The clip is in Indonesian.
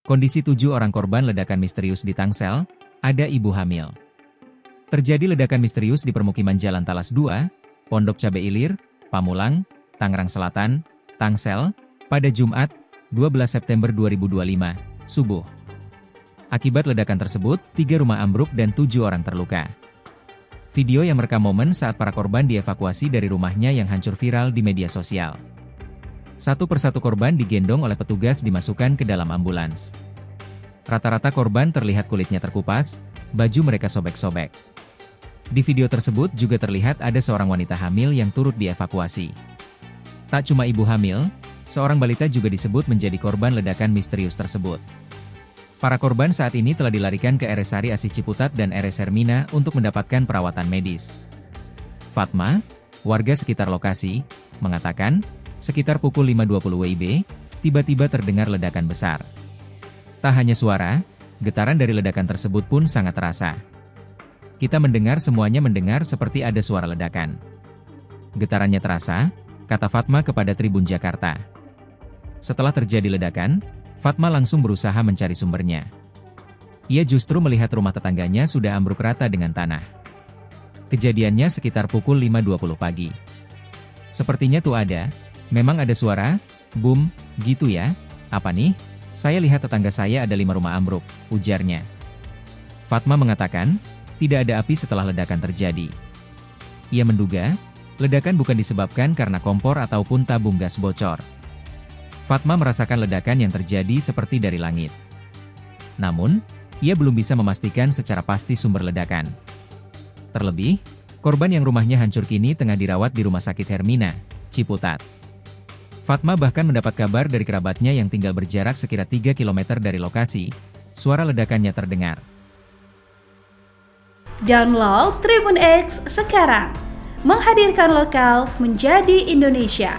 Kondisi 7 orang korban ledakan misterius di Tangsel, ada ibu hamil. Terjadi ledakan misterius di permukiman Jalan Talas 2, Pondok Cabe Ilir, Pamulang, Tangerang Selatan, Tangsel, pada Jumat, 12 September 2025, subuh. Akibat ledakan tersebut, 3 rumah ambruk dan 7 orang terluka. Video yang merekam momen saat para korban dievakuasi dari rumahnya yang hancur viral di media sosial. Satu persatu korban digendong oleh petugas dimasukkan ke dalam ambulans. Rata-rata korban terlihat kulitnya terkupas, baju mereka sobek-sobek. Di video tersebut juga terlihat ada seorang wanita hamil yang turut dievakuasi. Tak cuma ibu hamil, seorang balita juga disebut menjadi korban ledakan misterius tersebut. Para korban saat ini telah dilarikan ke RSAri Asih Ciputat dan RS Hermina untuk mendapatkan perawatan medis. Fatma, warga sekitar lokasi, mengatakan, sekitar pukul 5.20 WIB, tiba-tiba terdengar ledakan besar. Tak hanya suara, getaran dari ledakan tersebut pun sangat terasa. Kita mendengar semuanya mendengar seperti ada suara ledakan. Getarannya terasa, kata Fatma kepada Tribun Jakarta. Setelah terjadi ledakan, Fatma langsung berusaha mencari sumbernya. Ia justru melihat rumah tetangganya sudah ambruk rata dengan tanah. Kejadiannya sekitar pukul 5.20 pagi. Sepertinya tuh memang ada suara, boom, gitu ya, apa nih? Saya lihat tetangga saya ada 5 rumah ambruk, ujarnya. Fatma mengatakan, tidak ada api setelah ledakan terjadi. Ia menduga, ledakan bukan disebabkan karena kompor ataupun tabung gas bocor. Fatma merasakan ledakan yang terjadi seperti dari langit. Namun, ia belum bisa memastikan secara pasti sumber ledakan. Terlebih, korban yang rumahnya hancur kini tengah dirawat di Rumah Sakit Hermina, Ciputat. Fatma bahkan mendapat kabar dari kerabatnya yang tinggal berjarak sekira 3 km dari lokasi, suara ledakannya terdengar. Download Tribun X sekarang, menghadirkan lokal menjadi Indonesia.